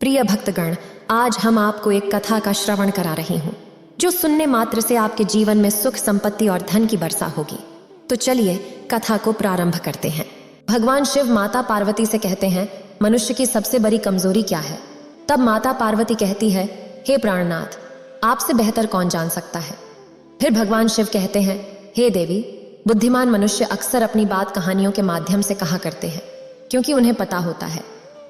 प्रिय भक्तगण, आज हम आपको एक कथा का श्रवण करा रही हूँ जो सुनने मात्र से आपके जीवन में सुख, संपत्ति और धन की वर्षा होगी। तो चलिए कथा को प्रारंभ करते हैं। भगवान शिव माता पार्वती से कहते हैं, मनुष्य की सबसे बड़ी कमजोरी क्या है? तब माता पार्वती कहती है, हे प्राणनाथ, आपसे बेहतर कौन जान सकता है। फिर भगवान शिव कहते हैं, हे देवी, बुद्धिमान मनुष्य अक्सर अपनी बात कहानियों के माध्यम से कहा करते हैं, क्योंकि उन्हें पता होता है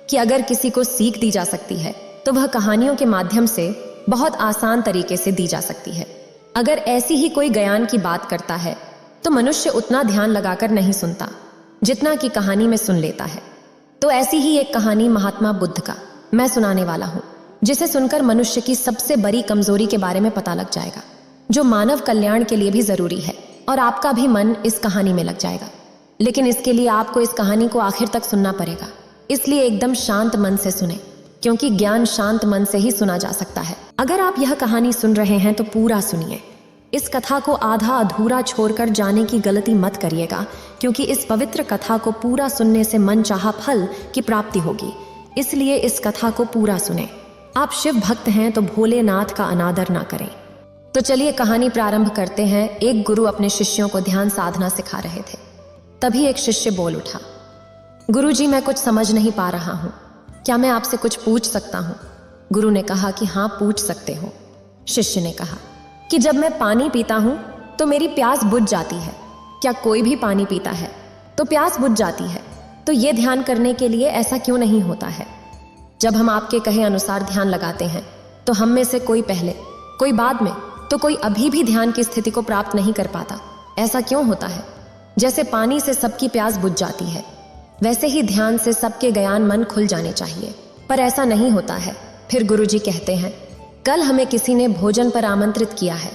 कि अगर किसी को सीख दी जा सकती है तो वह कहानियों के माध्यम से बहुत आसान तरीके से दी जा सकती है। अगर ऐसी ही कोई ज्ञान की बात करता है तो मनुष्य उतना ध्यान लगाकर नहीं सुनता जितना कि कहानी में सुन लेता है। तो ऐसी ही एक कहानी महात्मा बुद्ध का मैं सुनाने वाला हूँ, जिसे सुनकर मनुष्य की सबसे बड़ी कमजोरी के बारे में पता लग जाएगा, जो मानव कल्याण के लिए भी जरूरी है, और आपका भी मन इस कहानी में लग जाएगा। लेकिन इसके लिए आपको इस कहानी को आखिर तक सुनना पड़ेगा, इसलिए एकदम शांत मन से सुने, क्योंकि ज्ञान शांत मन से ही सुना जा सकता है। अगर आप यह कहानी सुन रहे हैं तो पूरा सुनिए। इस कथा को आधा अधूरा छोड़कर जाने की गलती मत करिएगा, क्योंकि इस पवित्र कथा को पूरा सुनने से मन चाहा फल की प्राप्ति होगी। इसलिए इस कथा को पूरा सुने। आप शिव भक्त हैं तो भोलेनाथ का अनादर ना करें। तो चलिए कहानी प्रारंभ करते हैं। एक गुरु अपने शिष्यों को ध्यान साधना सिखा रहे थे। तभी एक शिष्य बोल उठा, गुरुजी, मैं कुछ समझ नहीं पा रहा हूँ, क्या मैं आपसे कुछ पूछ सकता हूँ? गुरु ने कहा कि हाँ, पूछ सकते हो। शिष्य ने कहा कि जब मैं पानी पीता हूँ तो मेरी प्यास बुझ जाती है। क्या कोई भी पानी पीता है तो प्यास बुझ जाती है? तो ये ध्यान करने के लिए ऐसा क्यों नहीं होता है? जब हम आपके कहे अनुसार ध्यान लगाते हैं तो हम में से कोई पहले, कोई बाद में, तो कोई अभी भी ध्यान की स्थिति को प्राप्त नहीं कर पाता। ऐसा क्यों होता है? जैसे पानी से सबकी प्यास बुझ जाती है, वैसे ही ध्यान से सबके ज्ञान मन खुल जाने चाहिए, पर ऐसा नहीं होता है। फिर गुरुजी कहते हैं, कल हमें किसी ने भोजन पर आमंत्रित किया है।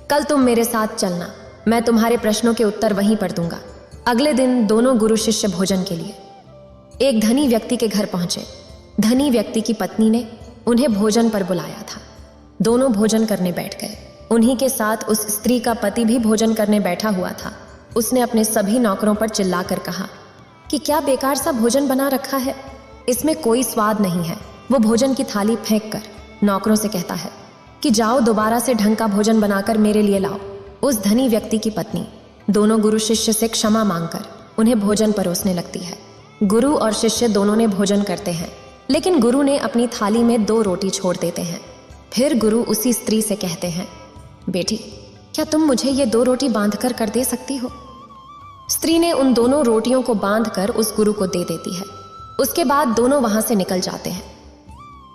कल तुम मेरे साथ चलना, मैं तुम्हारे प्रश्नों के उत्तर वहीं पर दूंगा। अगले दिन दोनों गुरु शिष्य भोजन के लिए एक धनी व्यक्ति के घर पहुंचे। धनी व्यक्ति की पत्नी ने उन्हें भोजन पर बुलाया था। दोनों भोजन करने बैठ गए। उन्हीं के साथ उस स्त्री का पति भी भोजन करने बैठा हुआ था। उसने अपने सभी नौकरों पर चिल्लाकर कहा कि क्या बेकार सा भोजन बना रखा है, इसमें कोई स्वाद नहीं है। वो भोजन की थाली फेंक कर नौकरों से कहता है कि जाओ दोबारा से ढंग का भोजन बनाकर मेरे लिए लाओ। उस धनी व्यक्ति की पत्नी दोनों गुरु शिष्य से क्षमा मांगकर उन्हें भोजन परोसने लगती है। गुरु और शिष्य दोनों ने भोजन करते हैं, लेकिन गुरु ने अपनी थाली में 2 रोटी छोड़ देते हैं। फिर गुरु उसी स्त्री से कहते हैं, बेटी, क्या तुम मुझे ये 2 रोटी बांधकर कर दे सकती हो? स्त्री ने उन दोनों रोटियों को बांधकर उस गुरु को दे देती है। उसके बाद दोनों वहां से निकल जाते हैं।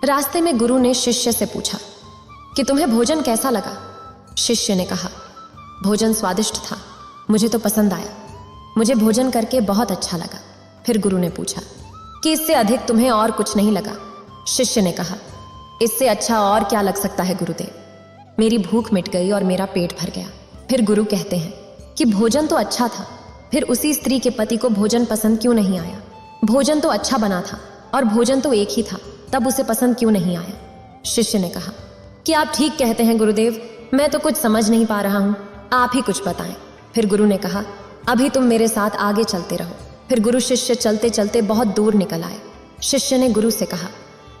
रास्ते में गुरु ने शिष्य से पूछा कि तुम्हें भोजन कैसा लगा? शिष्य ने कहा, भोजन स्वादिष्ट था, मुझे तो पसंद आया, मुझे भोजन करके बहुत अच्छा लगा। फिर गुरु ने पूछा कि इससे अधिक तुम्हें और कुछ नहीं लगा? शिष्य ने कहा, इससे अच्छा और क्या लग सकता है गुरुदेव, मेरी भूख मिट गई और मेरा पेट भर गया। फिर गुरु कहते हैं कि भोजन तो अच्छा था, फिर उसी स्त्री के पति को भोजन पसंद क्यों नहीं आया? भोजन तो अच्छा बना था और भोजन तो एक ही था, तब उसे पसंद क्यों नहीं आया? शिष्य ने कहा कि आप ठीक कहते हैं गुरुदेव, मैं तो कुछ समझ नहीं पा रहा हूँ, आप ही कुछ बताएं। फिर गुरु ने कहा, अभी तुम मेरे साथ आगे चलते रहो। फिर गुरु शिष्य चलते चलते बहुत दूर निकल आए। शिष्य ने गुरु से कहा,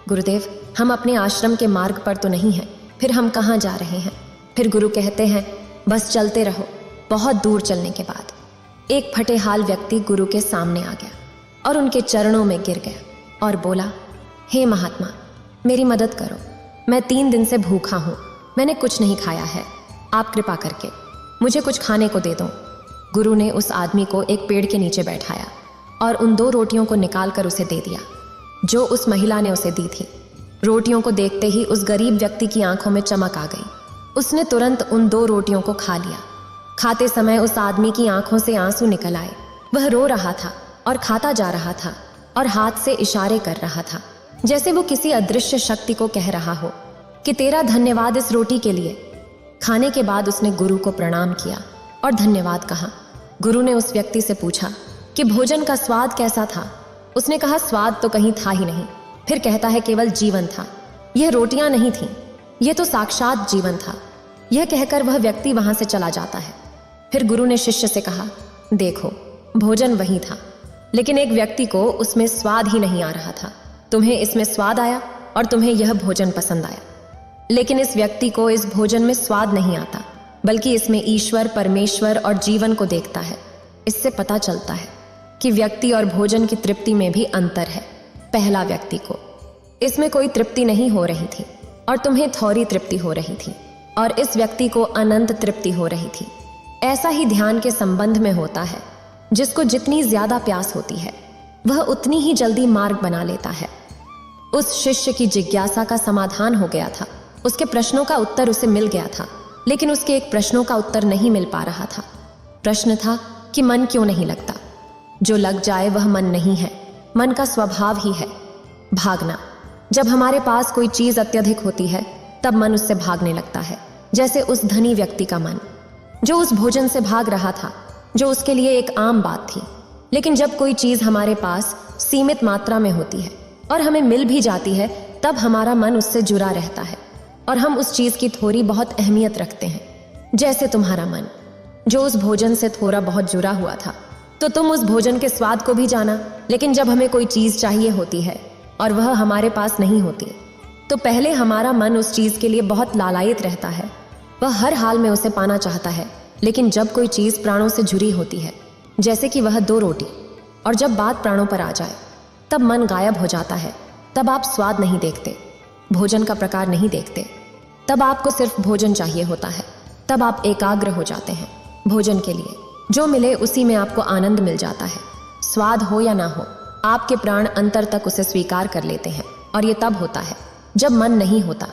गुरुदेव, हम अपने आश्रम के मार्ग पर तो नहीं हैं, फिर हम कहाँ जा रहे हैं? फिर गुरु कहते हैं, बस चलते रहो। बहुत दूर चलने के बाद एक फटेहाल व्यक्ति गुरु के सामने आ गया और उनके चरणों में गिर गया और बोला, हे महात्मा, मेरी मदद करो, मैं 3 दिन से भूखा हूँ, मैंने कुछ नहीं खाया है, आप कृपा करके मुझे कुछ खाने को दे दो। गुरु ने उस आदमी को एक पेड़ के नीचे बैठाया और उन 2 रोटियों को निकाल कर उसे दे दिया जो उस महिला ने उसे दी थी। रोटियों को देखते ही उस गरीब व्यक्ति की आंखों में चमक आ गई। उसने तुरंत उन 2 रोटियों को खा लिया। खाते समय उस आदमी की आंखों से आंसू निकल आए। वह रो रहा था और खाता जा रहा था और हाथ से इशारे कर रहा था, जैसे वो किसी अदृश्य शक्ति को कह रहा हो कि तेरा धन्यवाद इस रोटी के लिए। खाने के बाद उसने गुरु को प्रणाम किया और धन्यवाद कहा। गुरु ने उस व्यक्ति से पूछा कि भोजन का स्वाद कैसा था? उसने कहा, स्वाद तो कहीं था ही नहीं। फिर कहता है, केवल जीवन था, यह रोटियां नहीं थीं, यह तो साक्षात जीवन था। यह कहकर वह व्यक्ति वहां से चला जाता है। फिर गुरु ने शिष्य से कहा, देखो, भोजन वही था, लेकिन एक व्यक्ति को उसमें स्वाद ही नहीं आ रहा था। तुम्हें इसमें स्वाद आया, और तुम्हें यह भोजन पसंद आया। लेकिन इस व्यक्ति को इस भोजन में स्वाद नहीं आता, बल्कि इसमें ईश्वर, परमेश्वर और जीवन को देखता है। इससे पता चलता है कि व्यक्ति और भोजन की तृप्ति में भी अंतर है। पहला व्यक्ति को इसमें कोई तृप्ति नहीं हो रही थी और तुम्हें थोड़ी तृप्ति हो रही थी, और इस व्यक्ति को अनंत तृप्ति हो रही थी। ऐसा ही ध्यान के संबंध में होता है। जिसको जितनी ज्यादा प्यास होती है वह उतनी ही जल्दी मार्ग बना लेता है। उस शिष्य की जिज्ञासा का समाधान हो गया था। उसके प्रश्नों का उत्तर उसे मिल गया था, लेकिन उसके एक प्रश्नों का उत्तर नहीं मिल पा रहा था। प्रश्न था कि मन क्यों नहीं लगता। जो लग जाए वह मन नहीं है। मन का स्वभाव ही है भागना। जब हमारे पास कोई चीज अत्यधिक होती है तब मन उससे भागने लगता है। जैसे उस धनी व्यक्ति का मन, जो उस भोजन से भाग रहा था, जो उसके लिए एक आम बात थी। लेकिन जब कोई चीज हमारे पास सीमित मात्रा में होती है और हमें मिल भी जाती है, तब हमारा मन उससे जुड़ा रहता है और हम उस चीज की थोड़ी बहुत अहमियत रखते हैं। जैसे तुम्हारा मन, जो उस भोजन से थोड़ा बहुत जुड़ा हुआ था, तो तुम उस भोजन के स्वाद को भी जाना। लेकिन जब हमें कोई चीज चाहिए होती है और वह हमारे पास नहीं होती, तो पहले हमारा मन उस चीज के लिए बहुत लालायित रहता है। वह हर हाल में उसे पाना चाहता है। लेकिन जब कोई चीज प्राणों से जुड़ी होती है, जैसे कि वह 2 रोटी, और जब बात प्राणों पर आ जाए, तब मन गायब हो जाता है। तब आप स्वाद नहीं देखते, भोजन का प्रकार नहीं देखते। तब आपको सिर्फ भोजन चाहिए होता है। तब आप एकाग्र हो जाते हैं भोजन के लिए। जो मिले उसी में आपको आनंद मिल जाता है। स्वाद हो या ना हो, आपके प्राण अंतर तक उसे स्वीकार कर लेते हैं। और ये तब होता है जब मन नहीं होता।